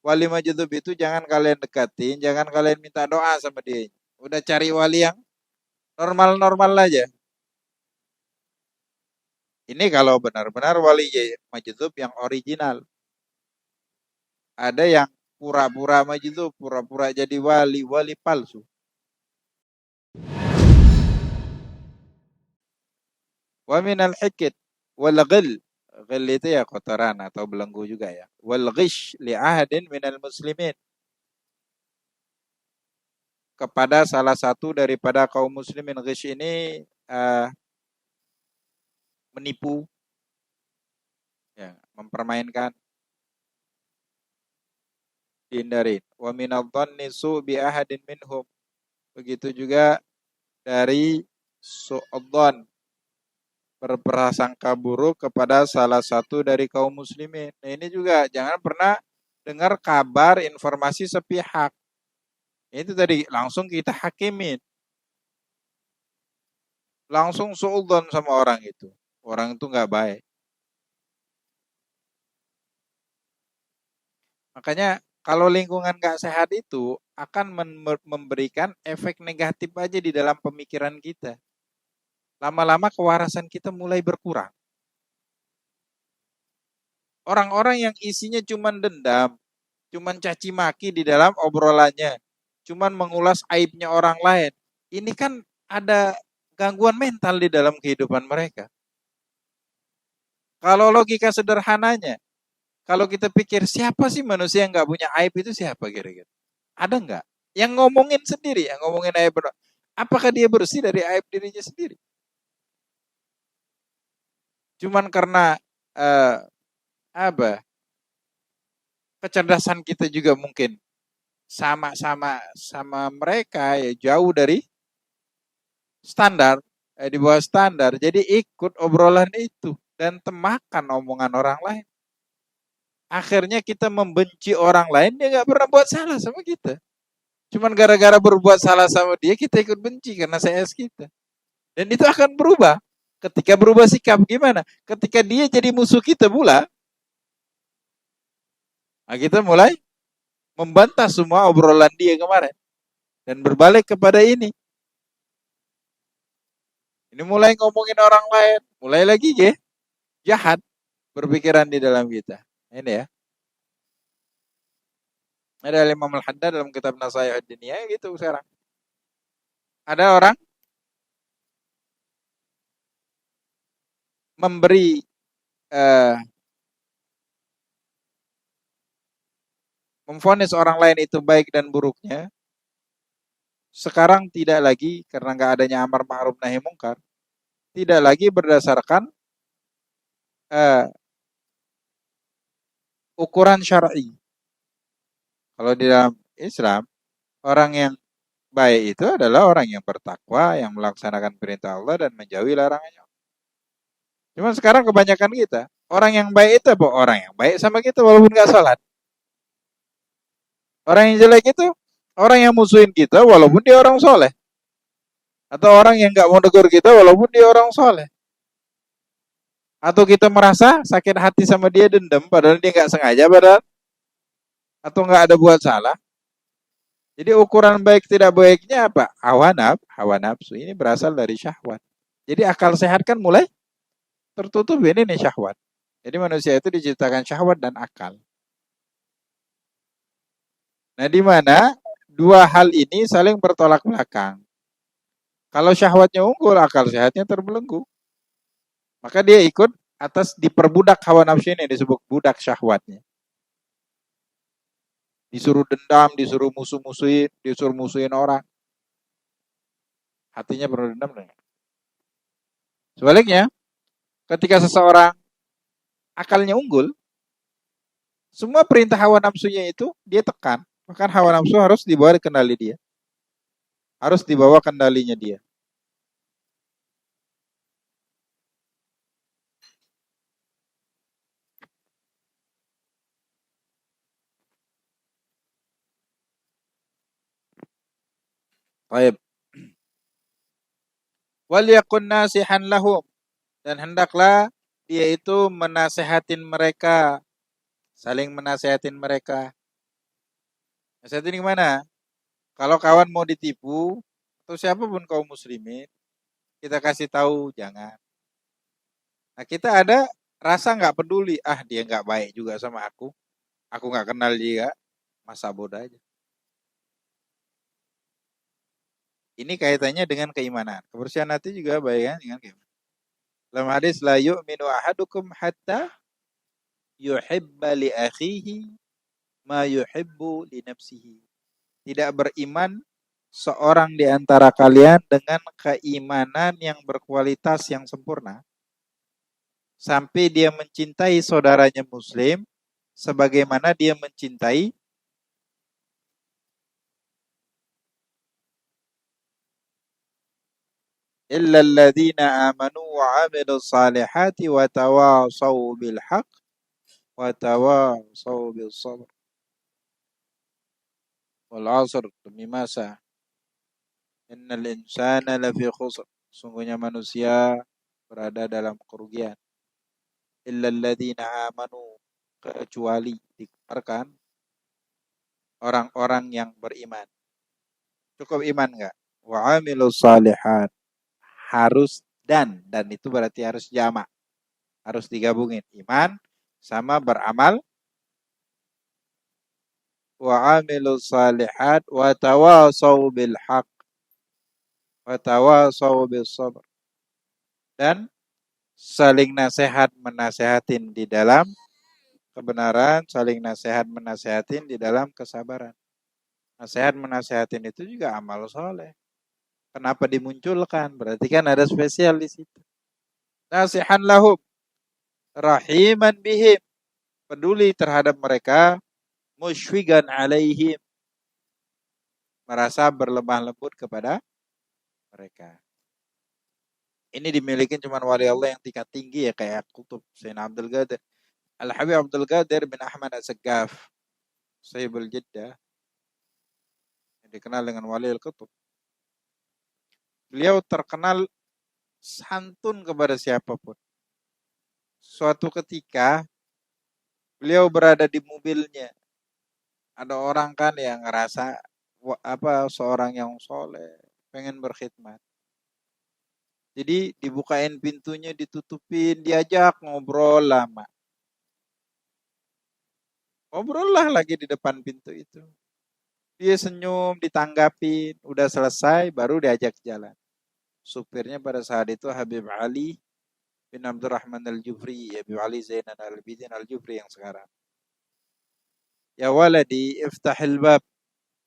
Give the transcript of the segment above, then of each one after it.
Wali majdzub itu jangan kalian dekatin, jangan kalian minta doa sama dia. Udah cari wali yang normal-normal aja. Ini kalau benar-benar wali majdzub yang original. Ada yang pura-pura majdzub, pura-pura jadi wali, wali palsu. Wa minal hikit wal ghil. Ghil itu ya kotoran atau belenggu juga ya. Wal ghish li ahadin minal muslimin. Kepada salah satu daripada kaum muslimin. Ghish ini menipu, ya, mempermainkan, dihindarin. Wa minadh-dhanni bi ahadin minhum. Begitu juga dari su'adhan, berprasangka buruk kepada salah satu dari kaum muslimin. Nah, ini juga jangan pernah dengar kabar informasi sepihak. Itu tadi langsung kita hakimin. Langsung su'adhan sama orang itu. Orang itu nggak baik. Makanya kalau lingkungan nggak sehat itu akan memberikan efek negatif aja di dalam pemikiran kita. Lama-lama kewarasan kita mulai berkurang. Orang-orang yang isinya cuman dendam, cuman caci maki di dalam obrolannya, cuman mengulas aibnya orang lain. Ini kan ada gangguan mental di dalam kehidupan mereka. Kalau logika sederhananya, kalau kita pikir siapa sih manusia yang nggak punya aib itu siapa kira-kira? Ada nggak? Yang ngomongin sendiri, yang ngomongin aib. Apakah dia bersih dari aib dirinya sendiri? Cuman karena kecerdasan kita juga mungkin sama mereka ya jauh dari standar, di bawah standar. Jadi ikut obrolan itu dan temakan omongan orang lain. Akhirnya kita membenci orang lain, dia nggak pernah buat salah sama kita. Cuman gara-gara berbuat salah sama dia, kita ikut benci karena CS kita. Dan itu akan berubah. Ketika berubah sikap gimana? Ketika dia jadi musuh kita pula, nah kita mulai membantah semua obrolan dia kemarin. Dan berbalik kepada ini. Ini mulai ngomongin orang lain. Mulai lagi jahat berpikiran di dalam kita. Ini ya. Ada Imam Al-Haddad dalam kitab Nasaih Ad-Diniyah gitu sekarang. Ada orang memberi memvonis orang lain itu baik dan buruknya. Sekarang tidak lagi karena nggak adanya amar ma'ruf nahi mungkar. Tidak lagi berdasarkan ukuran syar'i. Kalau di dalam Islam, orang yang baik itu adalah orang yang bertakwa, yang melaksanakan perintah Allah dan menjauhi larangannya. Cuma sekarang kebanyakan kita, orang yang baik itu apa? Orang yang baik sama kita walaupun nggak sholat. Orang yang jelek itu orang yang musuhin kita walaupun dia orang soleh. Atau orang yang nggak mau negur kita walaupun dia orang soleh. Atau kita merasa sakit hati sama dia, dendam padahal dia nggak sengaja, padahal atau nggak ada buat salah. Jadi ukuran baik tidak baiknya apa? Hawa nafsu ini berasal dari syahwat. Jadi akal sehat kan mulai tertutup ini nih syahwat. Jadi manusia itu diciptakan syahwat dan akal. Nah, di mana dua hal ini saling bertolak belakang. Kalau syahwatnya unggul, akal sehatnya terbelenggu. Maka dia ikut atas diperbudak hawa nafsu ini, disebut budak syahwatnya. Disuruh dendam, disuruh musuh-musuhin, disuruh musuhin orang. Hatinya penuh dendam. Sebaliknya, ketika seseorang akalnya unggul, semua perintah hawa nafsunya itu dia tekan. Bahkan hawa nafsu harus dibawa kendali dia. Harus dibawa kendalinya dia. Baik. Wal yakun nasihan lahum, dan hendaklah dia itu menasehatin mereka, saling menasehatin mereka. Nasihatin gimana? Kalau kawan mau ditipu atau siapapun kaum muslimin, kita kasih tahu jangan. Nah kita ada rasa nggak peduli, ah dia nggak baik juga sama aku nggak kenal dia, masa bodoh aja. Ini kaitannya dengan keimanan. Kebersihan hati juga baik kan dengan keimanan. Dalam hadis la yu'minu ahadukum hatta yuhibba li akhihi ma yuhibbu li nafsihi. Tidak beriman seorang di antara kalian dengan keimanan yang berkualitas yang sempurna sampai dia mencintai saudaranya muslim sebagaimana dia mencintai illa alladziina aamanu wa 'amilus salihati wa tawashaw bil haqq wa tawashaw bis sabr wal 'asr demi masa innal insana lafi khusr sungguhnya manusia berada dalam kerugian illa alladziina aamanu kecuali dikeluarkan orang-orang yang beriman. Cukup iman enggak? Wa 'amilus salihat harus dan itu berarti harus jamak. Harus digabungin iman sama beramal wa 'amilus salihat wa tawasaw bil haq wa tawasaw bis sabr dan saling nasihat menasehatin di dalam kebenaran, saling nasihat menasehatin di dalam kesabaran. Nasihat menasehatin itu juga amal soleh. Kenapa dimunculkan? Berarti kan ada spesial di situ. Nasihan lahum rahiman bihim peduli terhadap mereka musyfiqan alaihim merasa berlemah lembut kepada mereka. Ini dimiliki cuma wali Allah yang tingkat tinggi ya kayak Kutub Sayyidina Abdul Qadir. Al-Habib Abdul Qadir bin Ahmad As-Saggaf Sayyibul Jeddah yang dikenal dengan wali al-Kutub. Beliau terkenal santun kepada siapapun. Suatu ketika beliau berada di mobilnya. Ada orang kan yang ngerasa seorang yang soleh pengen berkhidmat. Jadi dibukain pintunya, ditutupin, diajak ngobrol lama. Ngobrol lah lagi di depan pintu itu. Dia senyum, ditanggapin, udah selesai baru diajak jalan. Supirnya pada saat itu Habib Ali bin Abdurrahman Al-Jufri, Habib Ali Zainal Al-Abidin Al-Jufri yang sekarang. Ya waladi, iftahil bab.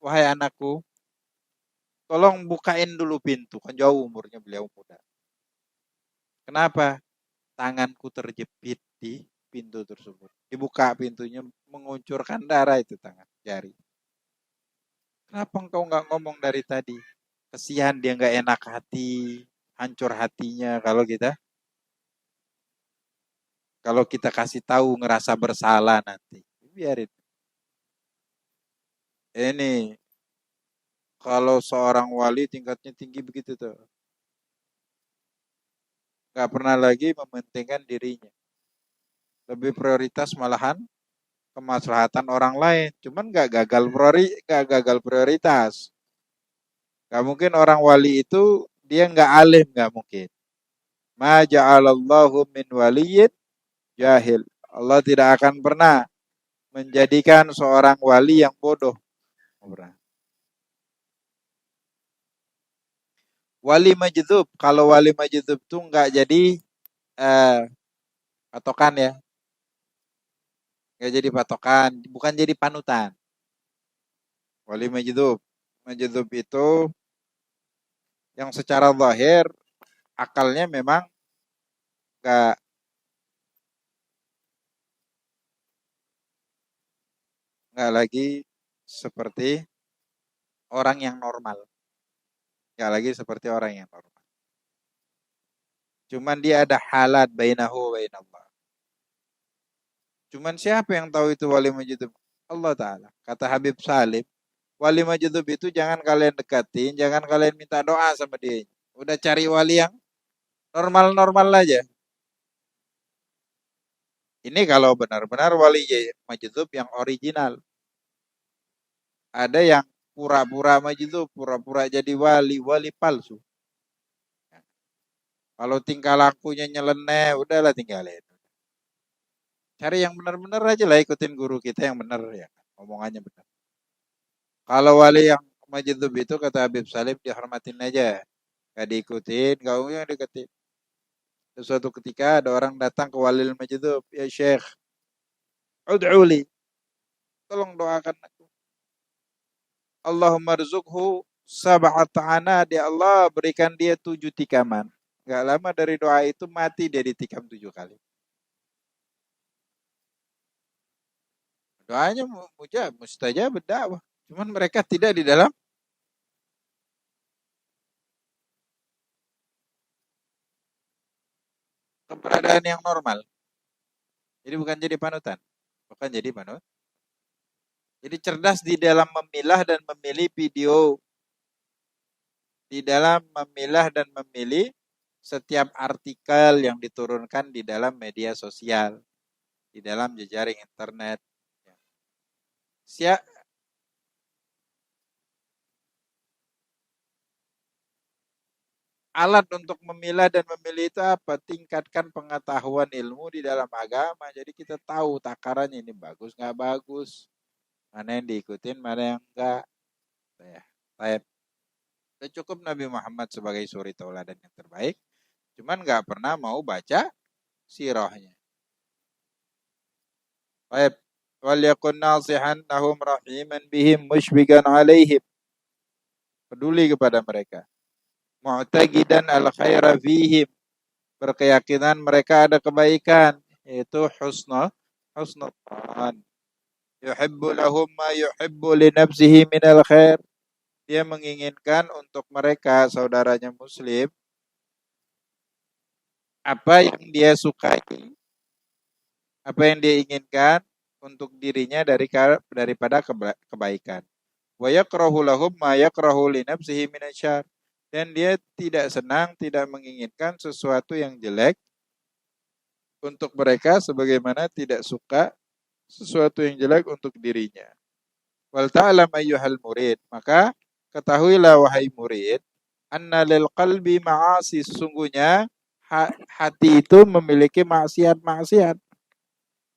Wahai anakku, tolong bukain dulu pintu. Kan jauh umurnya beliau muda. Kenapa? Tanganku terjepit di pintu tersebut. Dibuka pintunya, menguncurkan darah itu tangan, jari. Kenapa engkau nggak ngomong dari tadi? Kesian dia nggak enak hati, hancur hatinya kalau kita kasih tahu ngerasa bersalah nanti. Biarin. Ini kalau seorang wali tingkatnya tinggi begitu tuh. Nggak pernah lagi mementingkan dirinya. Lebih prioritas malahan kemaslahatan orang lain. Cuman nggak gagal prioritas. Nggak mungkin orang wali itu dia nggak alim, nggak mungkin. Ma ja'alallahu min waliyyin jahil. Allah tidak akan pernah menjadikan seorang wali yang bodoh. Wali majdub, kalau wali majdub itu nggak jadi patokan ya, nggak jadi patokan, bukan jadi panutan. Wali majdub, majdub itu yang secara zahir akalnya memang nggak lagi seperti orang yang normal, nggak lagi seperti orang yang normal. Cuman dia ada halat bainahu wa bainallah. Cuman siapa yang tahu itu wali majdub? Allah Ta'ala. Kata Habib Salim, wali majdub itu jangan kalian dekatin, jangan kalian minta doa sama dia. Udah cari wali yang normal-normal aja. Ini kalau benar-benar wali majdub yang original. Ada yang pura-pura maju, pura-pura jadi wali, wali palsu. Kalau tingkah lakunya nyeleneh, udahlah tinggalin. Cari yang benar-benar aja lah, ikutin guru kita yang benar ya. Omongannya benar. Kalau wali yang majdub itu kata Habib Salim dihormatin aja. Gak diikutin, gak usah deketin. Suatu ketika ada orang datang ke walil majdub, ya Syekh, ud'uli, tolong doakan aku. Allahumma rizukhu sab'at anad, ya Allah berikan dia 7 tikaman. Gak lama dari doa itu mati dia ditikam 7 kali. Doanya mustajab dakwah. Cuman mereka tidak di dalam keberadaan yang normal. Jadi bukan jadi panutan. Bukan jadi panutan. Jadi cerdas di dalam memilah dan memilih video. Di dalam memilah dan memilih setiap artikel yang diturunkan di dalam media sosial. Di dalam jejaring internet. Alat untuk memilah dan memilih itu apa? Tingkatkan pengetahuan ilmu di dalam agama. Jadi kita tahu takarannya ini bagus nggak bagus. Mana yang diikutin, mana yang enggak. Ya, sudah cukup Nabi Muhammad sebagai suri tauladan yang terbaik. Cuman nggak pernah mau baca sirahnya. Baik. Wal yakun nasihan lahum rahiman bihim musybikan alaihim. Peduli kepada mereka. Mu'taqidan al khaira fihim. Berkeyakinan mereka ada kebaikan. Yaitu husnul husnul. Yuhibbu lahum ma yuhibbu li nafsihi minal khair. Dia menginginkan untuk mereka, saudaranya muslim, apa yang dia sukai, apa yang dia inginkan untuk dirinya daripada kebaikan. Wa yakrahu lahum ma yakrahu li nafsihi minasyarr. Dan dia tidak senang, tidak menginginkan sesuatu yang jelek untuk mereka sebagaimana tidak suka sesuatu yang jelek untuk dirinya. Wal ta'lam ayyuhal murid, maka ketahuilah wahai murid, anna lil qalbi ma'asi, sesungguhnya hati itu memiliki maksiat-maksiat.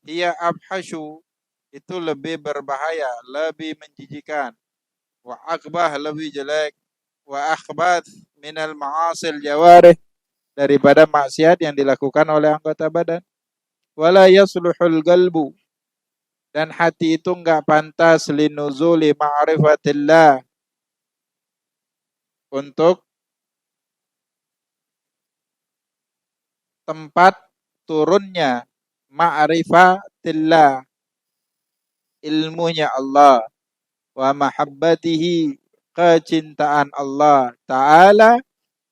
Hiya abhasyu, itu lebih berbahaya, lebih menjijikan. Wa akbah, lebih jelek. Wa akhbath minal ma'asil jawarih, daripada maksiat yang dilakukan oleh anggota badan. Wala yasluhul qalbu, dan hati itu enggak pantas linuzuli ma'rifatillah, untuk tempat turunnya ma'rifatillah, ilmunya Allah, wa mahabbatihi, kecintaan Allah Ta'ala,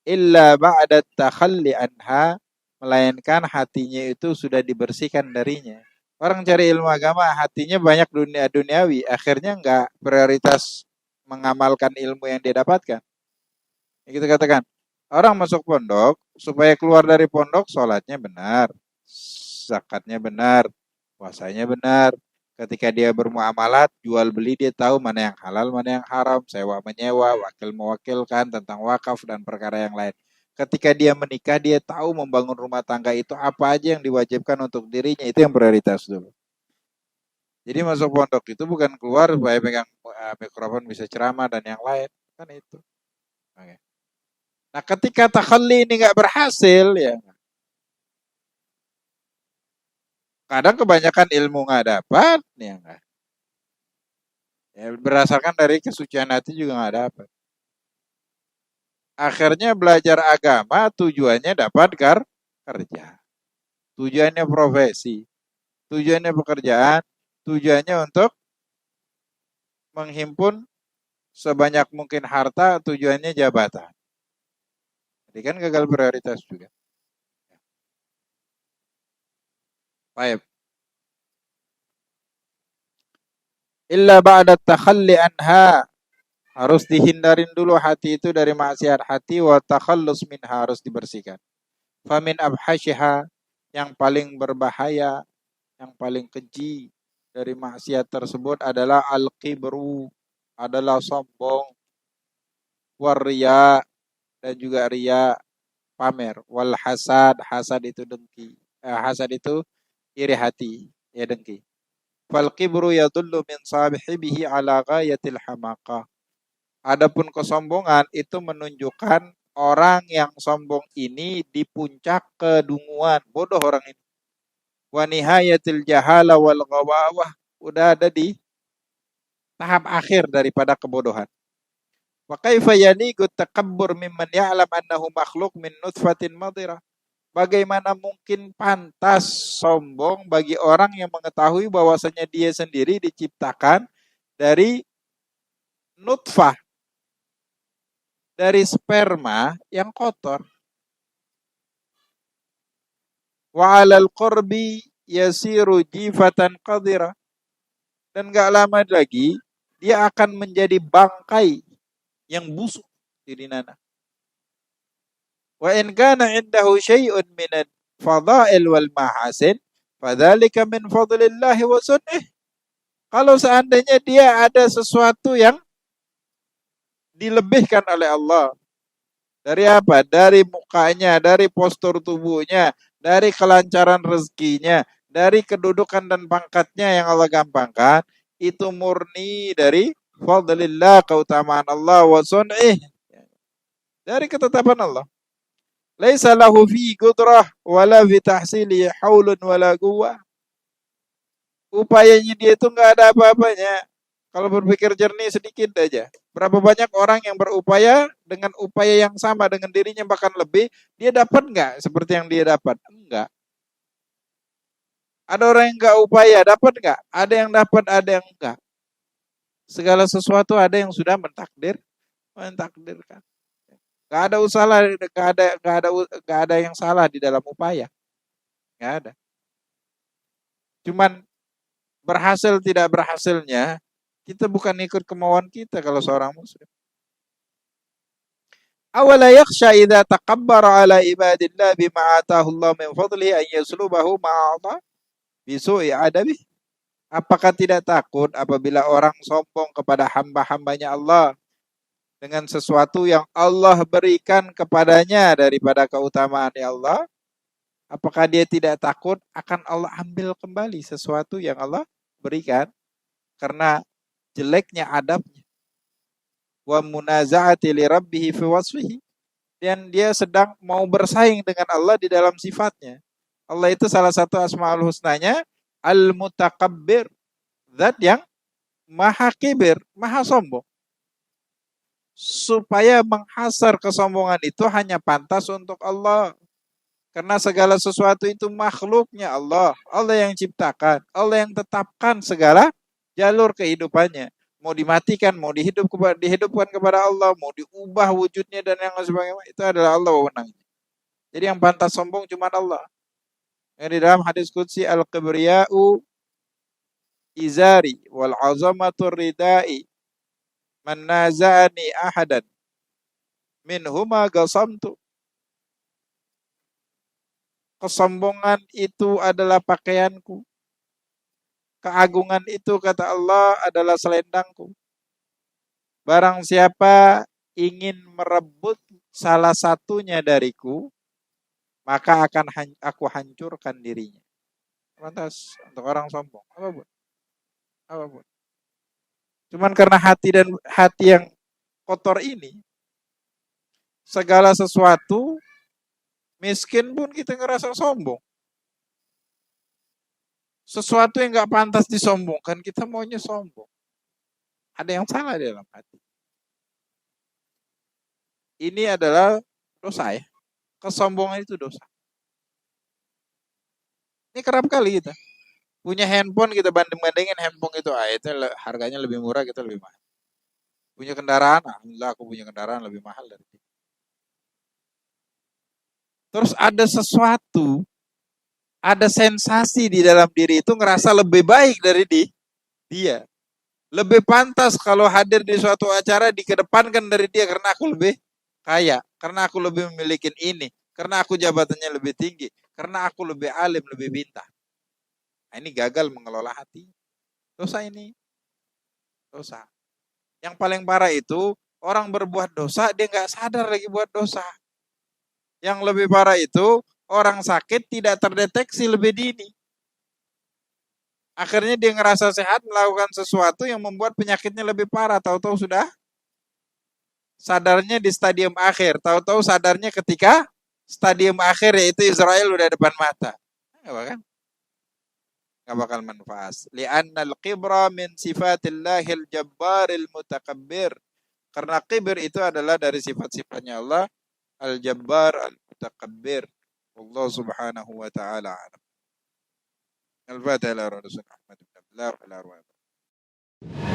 illa ba'da takhalli anha, melainkan hatinya itu sudah dibersihkan darinya. Orang cari ilmu agama hatinya banyak duniawi, akhirnya enggak prioritas mengamalkan ilmu yang dia dapatkan. Yang kita katakan, orang masuk pondok supaya keluar dari pondok sholatnya benar, zakatnya benar, puasanya benar. Ketika dia bermuamalat, jual beli, dia tahu mana yang halal, mana yang haram, sewa menyewa, wakil mewakilkan, tentang wakaf dan perkara yang lain. Ketika dia menikah, dia tahu membangun rumah tangga itu apa aja yang diwajibkan untuk dirinya, itu yang prioritas dulu. Jadi masuk pondok itu bukan keluar supaya pegang mikrofon bisa ceramah dan yang lain, kan itu. Oke. Nah, ketika takhalli ini nggak berhasil, ya kadang kebanyakan ilmu nggak dapat, ya nggak. Ya, berdasarkan dari kesucian hati juga nggak dapat. Akhirnya belajar agama tujuannya dapat kerja, tujuannya profesi, tujuannya pekerjaan, tujuannya untuk menghimpun sebanyak mungkin harta, tujuannya jabatan. Jadi kan gagal prioritas juga. Baik. Illa ba'da takhalli anha, harus dihindarin dulu hati itu dari maksiat hati, wa takhallus minha, harus dibersihkan. Famin abhasyiha, yang paling berbahaya, yang paling keji dari maksiat tersebut adalah al-qibru, adalah sombong, waria dan juga ria, pamer, wal hasad, hasad itu dengki. Hasad itu iri hati, ya dengki. Fal kibru yadullu min sahibihi ala ghayatil hamaqah. Adapun kesombongan itu menunjukkan orang yang sombong ini di puncak kedunguan, bodoh orang ini. Wa nihayatil jahala wal ghawawah, udah ada di tahap akhir daripada kebodohan. Wa kaifa yaliqu takabbur mimman ya'lam annahu makhluk min nutfatin madira. Bagaimana mungkin pantas sombong bagi orang yang mengetahui bahwasanya dia sendiri diciptakan dari nutfah, dari sperma yang kotor. Wa 'alal qurbi yasiru jifatan qadira. Dan gak lama lagi dia akan menjadi bangkai yang busuk di nana. Wa in kana indahu syai'un min fadail wal mahasin fadzalika min fadlillah wa sunnih. Kalau seandainya dia ada sesuatu yang dilebihkan oleh Allah. Dari apa? Dari mukanya, dari postur tubuhnya, dari kelancaran rezekinya, dari kedudukan dan pangkatnya yang Allah gampangkan, itu murni dari fadlillah, keutamaan Allah, wa sunnih, dari ketetapan Allah. Laisa lahu fi qudrah wala fi tahsili haulun wala quwwah. Upayanya dia itu enggak ada apa-apanya. Kalau berpikir jernih sedikit aja. Berapa banyak orang yang berupaya dengan upaya yang sama dengan dirinya bahkan lebih, dia dapat enggak seperti yang dia dapat? Enggak. Ada orang yang enggak upaya, dapat enggak? Ada yang dapat, ada yang enggak. Segala sesuatu ada yang sudah mentakdirkan. Enggak ada usaha, enggak ada yang salah di dalam upaya. Enggak ada. Cuman berhasil tidak berhasilnya, kita bukan ikut kemauan kita kalau seorang muslim. Awala yakhsha idza takabbara ala ibadillah bima atahu Allah min fadlihi an yaslubahu ma'ata bisu'i adabi. Apakah tidak takut apabila orang sombong kepada hamba-hambanya Allah dengan sesuatu yang Allah berikan kepadanya daripada keutamaan Allah? Apakah dia tidak takut akan Allah ambil kembali sesuatu yang Allah berikan karena jeleknya adabnya? Wa munaza'ati li rabbih fi wasfihi, dan dia sedang mau bersaing dengan Allah di dalam sifatnya. Allah itu salah satu asmaul husnanya al-mutakabbir, zat yang maha kibir, maha sombong. Supaya menghasar kesombongan itu hanya pantas untuk Allah. Karena segala sesuatu itu makhluknya Allah. Allah yang ciptakan, Allah yang tetapkan segala jalur kehidupannya. Mau dimatikan, mau dihidupkan kepada Allah, mau diubah wujudnya dan yang sebagainya, itu adalah Allah wewenangnya. Jadi yang pantas sombong cuma Allah. Yang di dalam hadis qudsi, al-kibriya'u izari wal azamatu ridai man naza'ani ahadan minhuma qasamtu. Kesombongan itu adalah pakaianku. Keagungan itu, kata Allah, adalah selendangku. Barang siapa ingin merebut salah satunya dariku, maka akan aku hancurkan dirinya. Lantas untuk orang sombong, apapun. Cuman karena hati yang kotor ini, segala sesuatu, miskin pun kita ngerasa sombong. Sesuatu yang gak pantas disombongkan, kita maunya sombong. Ada yang salah di dalam hati. Ini adalah dosa ya. Kesombongan itu dosa. Ini kerap kali kita. Punya handphone, kita banding-bandingin handphone itu. Itu harganya lebih murah, kita lebih mahal. Punya kendaraan, alhamdulillah aku punya kendaraan lebih mahal dari dia. Terus ada sesuatu, ada sensasi di dalam diri itu ngerasa lebih baik dari dia. Lebih pantas kalau hadir di suatu acara dikedepankan dari dia karena aku lebih kaya, karena aku lebih memiliki ini, karena aku jabatannya lebih tinggi, karena aku lebih alim, lebih pintar. Nah, ini gagal mengelola hati. Dosa ini. Dosa. Yang paling parah itu orang berbuat dosa dia nggak sadar lagi buat dosa. Yang lebih parah itu orang sakit tidak terdeteksi lebih dini. Akhirnya dia ngerasa sehat melakukan sesuatu yang membuat penyakitnya lebih parah. Tahu-tahu sudah sadarnya di stadium akhir. Tahu-tahu sadarnya ketika stadium akhir yaitu Israel udah depan mata. Nggak bakal, nggak bakal manfaat. Li'anna al-qibra min sifatillahil jabbaril mutakabbir. Karena kibir itu adalah dari sifat-sifatnya Allah al-jabbar al-mutakabbir. Allah subhanahu wa ta'ala. Al-Fatihah ila Rasulullah Muhammad bin Abdullah wa ala alihi.